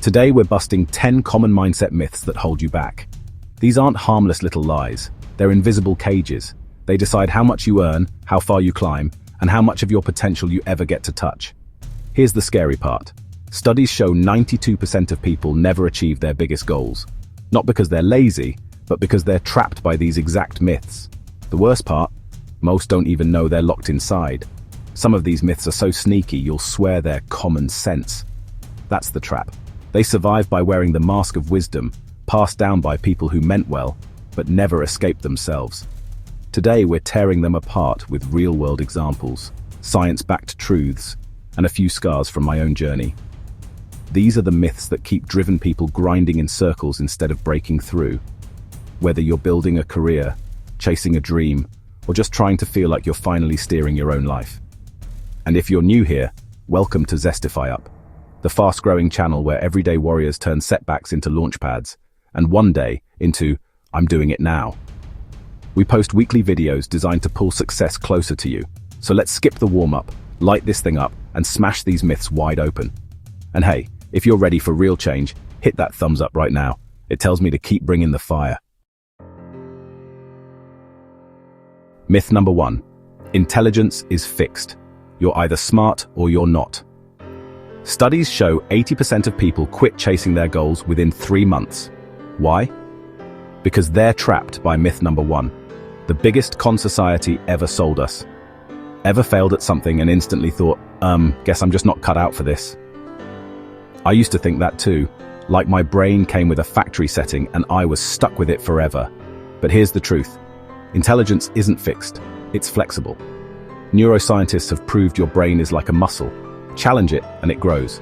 Today we're busting 10 common mindset myths that hold you back. These aren't harmless little lies. They're invisible cages. They decide how much you earn, how far you climb, and how much of your potential you ever get to touch. Here's the scary part. Studies show 92% of people never achieve their biggest goals. Not because they're lazy, but because they're trapped by these exact myths. The worst part? Most don't even know they're locked inside. Some of these myths are so sneaky you'll swear they're common sense. That's the trap. They survive by wearing the mask of wisdom, passed down by people who meant well, but never escaped themselves. Today we're tearing them apart with real-world examples, science-backed truths, and a few scars from my own journey. These are the myths that keep driven people grinding in circles instead of breaking through. Whether you're building a career, chasing a dream, or just trying to feel like you're finally steering your own life. And if you're new here, welcome to ZestifyUp, the fast-growing channel where everyday warriors turn setbacks into launchpads, and one day into, I'm doing it now. We post weekly videos designed to pull success closer to you. So let's skip the warm-up, light this thing up, and smash these myths wide open. And hey, if you're ready for real change, hit that thumbs up right now. It tells me to keep bringing the fire. Myth number 1. Intelligence is fixed. You're either smart or you're not. Studies show 80% of people quit chasing their goals within 3 months. Why? Because they're trapped by myth number 1. The biggest con society ever sold us. Ever failed at something and instantly thought, guess I'm just not cut out for this? I used to think that too, like my brain came with a factory setting and I was stuck with it forever. But here's the truth. Intelligence isn't fixed, it's flexible. Neuroscientists have proved your brain is like a muscle. Challenge it and it grows.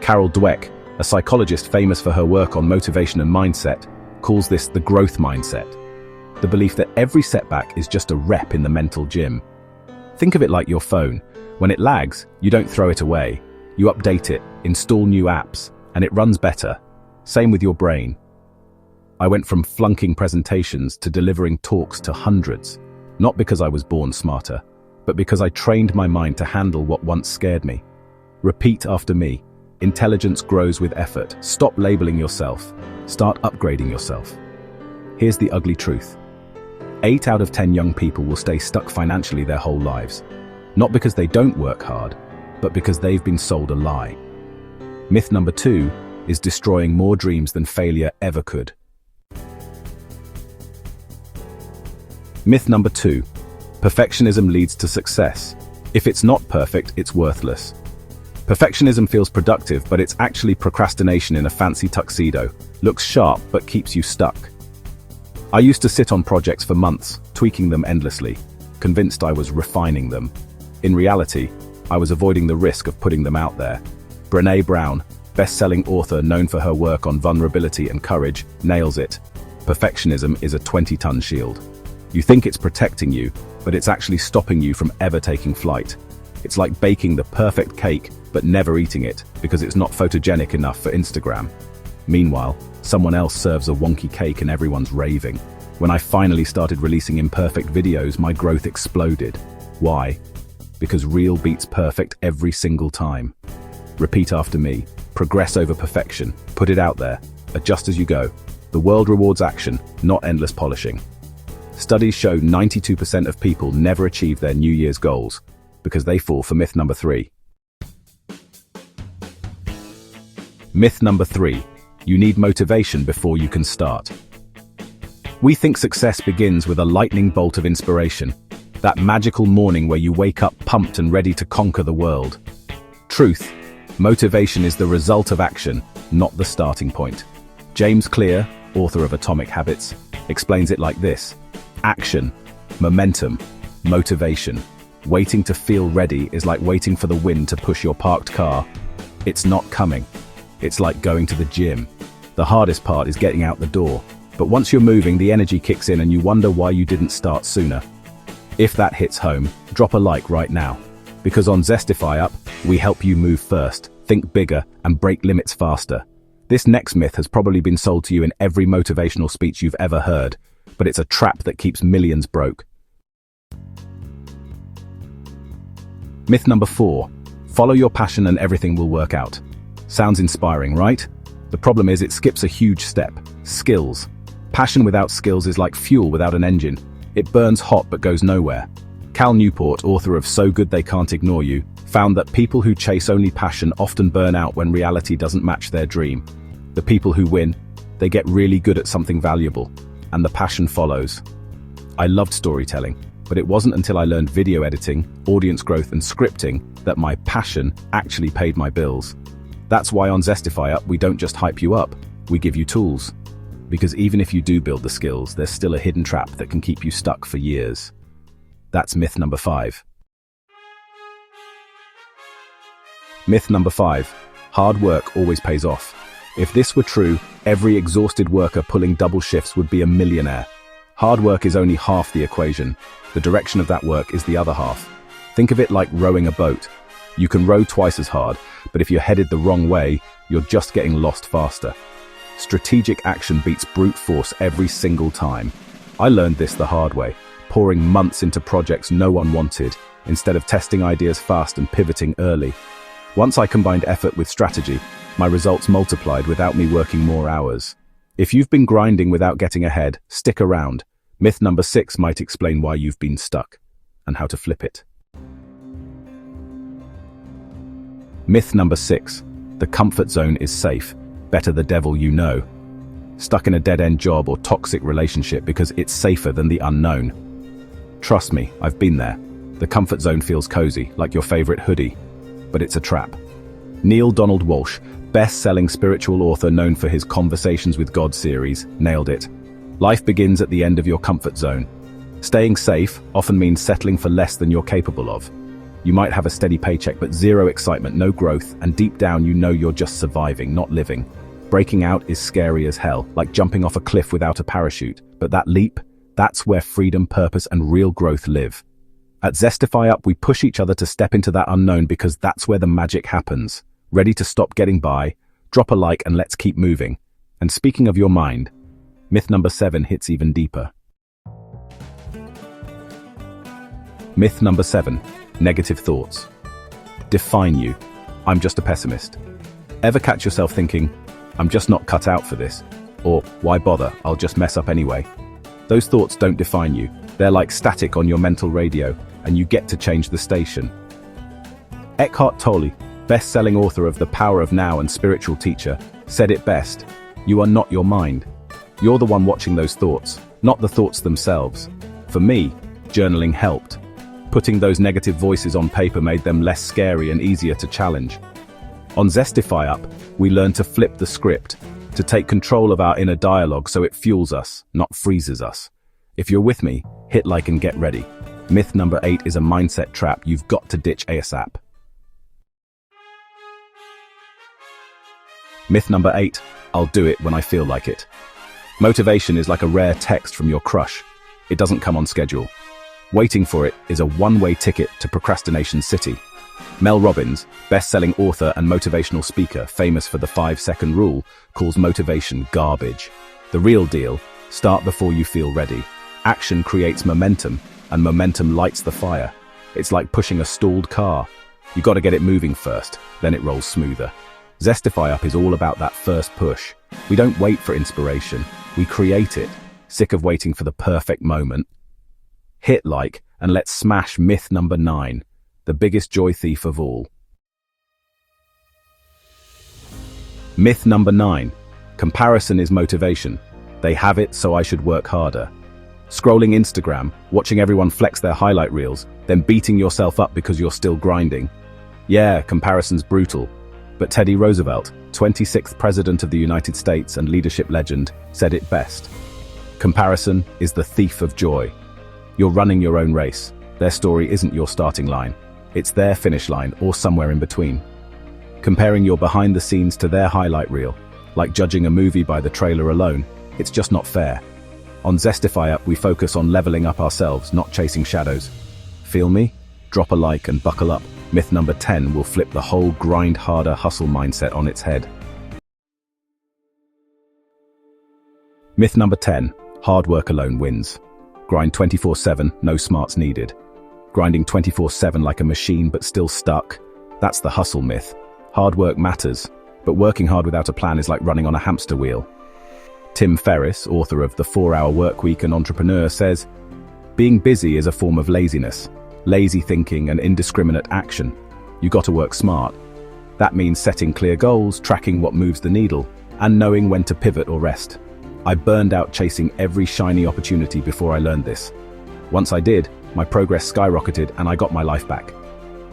Carol Dweck, a psychologist famous for her work on motivation and mindset, calls this the growth mindset. The belief that every setback is just a rep in the mental gym. Think of it like your phone. When it lags, you don't throw it away. You update it, install new apps, and it runs better. Same with your brain. I went from flunking presentations to delivering talks to hundreds, not because I was born smarter, but because I trained my mind to handle what once scared me. Repeat after me. Intelligence grows with effort. Stop labeling yourself. Start upgrading yourself. Here's the ugly truth. 8 out of 10 young people will stay stuck financially their whole lives. Not because they don't work hard, but because they've been sold a lie. Myth number 2 is destroying more dreams than failure ever could. Myth number 2. Perfectionism leads to success. If it's not perfect, it's worthless. Perfectionism feels productive, but it's actually procrastination in a fancy tuxedo. Looks sharp, but keeps you stuck. I used to sit on projects for months, tweaking them endlessly, convinced I was refining them. In reality, I was avoiding the risk of putting them out there. Brené Brown, best-selling author known for her work on vulnerability and courage, nails it. Perfectionism is a 20-ton shield. You think it's protecting you, but it's actually stopping you from ever taking flight. It's like baking the perfect cake, but never eating it, because it's not photogenic enough for Instagram. Meanwhile, someone else serves a wonky cake and everyone's raving. When I finally started releasing imperfect videos, my growth exploded. Why? Because real beats perfect every single time. Repeat after me. Progress over perfection. Put it out there. Adjust as you go. The world rewards action, not endless polishing. Studies show 92% of people never achieve their New Year's goals because they fall for myth number 3. Myth number 3. You need motivation before you can start. We think success begins with a lightning bolt of inspiration. That magical morning where you wake up pumped and ready to conquer the world. Truth. Motivation is the result of action, not the starting point. James Clear, author of Atomic Habits, explains it like this. Action, momentum, motivation. Waiting to feel ready is like waiting for the wind to push your parked car. It's not coming. It's like going to the gym. The hardest part is getting out the door. But once you're moving, the energy kicks in and you wonder why you didn't start sooner. If that hits home, drop a like right now. Because on ZestifyUp, we help you move first, think bigger, and break limits faster. This next myth has probably been sold to you in every motivational speech you've ever heard, but it's a trap that keeps millions broke. Myth number 4. Follow your passion and everything will work out. Sounds inspiring, right? The problem is it skips a huge step: skills. Passion without skills is like fuel without an engine. It burns hot but goes nowhere. Cal Newport, author of So Good They Can't Ignore You, found that people who chase only passion often burn out when reality doesn't match their dream. The people who win, they get really good at something valuable, and the passion follows. I loved storytelling, but it wasn't until I learned video editing, audience growth, and scripting that my passion actually paid my bills. That's why on ZestifyUp we don't just hype you up, we give you tools. Because even if you do build the skills, there's still a hidden trap that can keep you stuck for years. That's myth number 5. Myth number 5. Hard work always pays off. If this were true, every exhausted worker pulling double shifts would be a millionaire. Hard work is only half the equation. The direction of that work is the other half. Think of it like rowing a boat. You can row twice as hard, but if you're headed the wrong way, you're just getting lost faster. Strategic action beats brute force every single time. I learned this the hard way, pouring months into projects no one wanted, instead of testing ideas fast and pivoting early. Once I combined effort with strategy, my results multiplied without me working more hours. If you've been grinding without getting ahead, stick around. Myth number 6 might explain why you've been stuck, and how to flip it. Myth number 6. The comfort zone is safe. Better the devil you know. Stuck in a dead-end job or toxic relationship because it's safer than the unknown. Trust me, I've been there. The comfort zone feels cozy, like your favorite hoodie. But it's a trap. Neil Donald Walsh, best-selling spiritual author known for his Conversations with God series, nailed it. Life begins at the end of your comfort zone. Staying safe often means settling for less than you're capable of. You might have a steady paycheck but zero excitement, no growth, and deep down you know you're just surviving, not living. Breaking out is scary as hell, like jumping off a cliff without a parachute. But that leap, that's where freedom, purpose, and real growth live. At ZestifyUp, we push each other to step into that unknown because that's where the magic happens. Ready to stop getting by? Drop a like and let's keep moving. And speaking of your mind, myth number 7 hits even deeper. Myth number 7. Negative thoughts define you. I'm just a pessimist. Ever catch yourself thinking, I'm just not cut out for this? Or, why bother, I'll just mess up anyway? Those thoughts don't define you. They're like static on your mental radio, and you get to change the station. Eckhart Tolle, best-selling author of The Power of Now and spiritual teacher, said it best: you are not your mind. You're the one watching those thoughts, not the thoughts themselves. For me, journaling helped. Putting those negative voices on paper made them less scary and easier to challenge. On ZestifyUp, we learn to flip the script, to take control of our inner dialogue so it fuels us, not freezes us. If you're with me, hit like and get ready. Myth number 8 is a mindset trap you've got to ditch ASAP. Myth number 8, I'll do it when I feel like it. Motivation is like a rare text from your crush. It doesn't come on schedule. Waiting for it is a one-way ticket to procrastination city. Mel Robbins, best-selling author and motivational speaker famous for the 5-second rule, calls motivation garbage. The real deal: start before you feel ready. Action creates momentum, and momentum lights the fire. It's like pushing a stalled car. You gotta get it moving first, then it rolls smoother. ZestifyUp is all about that first push. We don't wait for inspiration, we create it. Sick of waiting for the perfect moment? Hit like, and let's smash myth number 9, the biggest joy thief of all. Myth number 9, comparison is motivation. They have it, so I should work harder. Scrolling Instagram, watching everyone flex their highlight reels, then beating yourself up because you're still grinding. Yeah, comparison's brutal. But Teddy Roosevelt, 26th President of the United States and leadership legend, said it best. Comparison is the thief of joy. You're running your own race. Their story isn't your starting line. It's their finish line, or somewhere in between. Comparing your behind the scenes to their highlight reel, like judging a movie by the trailer alone, it's just not fair. On ZestifyUp, we focus on leveling up ourselves, not chasing shadows. Feel me? Drop a like and buckle up. Myth number 10 will flip the whole grind harder, hustle mindset on its head. Myth number 10, hard work alone wins. Grind 24/7, no smarts needed. Grinding 24/7 like a machine but still stuck. That's the hustle myth. Hard work matters, but working hard without a plan is like running on a hamster wheel. Tim Ferriss, author of The 4-Hour Workweek and entrepreneur, says, "Being busy is a form of laziness, lazy thinking and indiscriminate action. You got to work smart. That means setting clear goals, tracking what moves the needle, and knowing when to pivot or rest. I burned out chasing every shiny opportunity before I learned this. Once I did, my progress skyrocketed and I got my life back."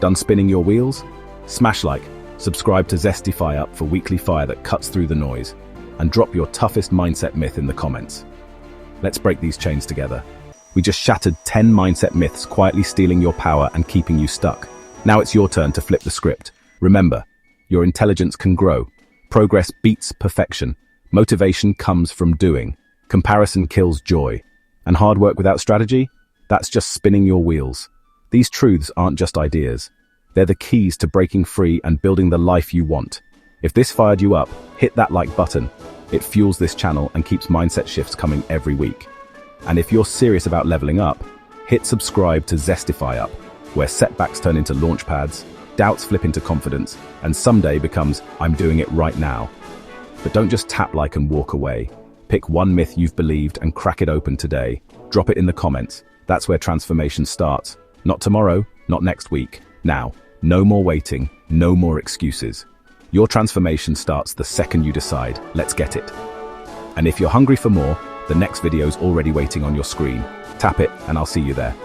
Done spinning your wheels? Smash like, subscribe to ZestifyUp for weekly fire that cuts through the noise, and drop your toughest mindset myth in the comments. Let's break these chains together. We just shattered 10 mindset myths quietly stealing your power and keeping you stuck. Now it's your turn to flip the script. Remember, your intelligence can grow. Progress beats perfection. Motivation comes from doing. Comparison kills joy. And hard work without strategy? That's just spinning your wheels. These truths aren't just ideas. They're the keys to breaking free and building the life you want. If this fired you up, hit that like button. It fuels this channel and keeps mindset shifts coming every week. And if you're serious about leveling up, hit subscribe to ZestifyUp, where setbacks turn into launch pads, doubts flip into confidence, and someday becomes, "I'm doing it right now." But don't just tap like and walk away. Pick one myth you've believed and crack it open today. Drop it in the comments. That's where transformation starts. Not tomorrow, not next week. Now. No more waiting, no more excuses. Your transformation starts the second you decide, let's get it. And if you're hungry for more, the next video's already waiting on your screen. Tap it and I'll see you there.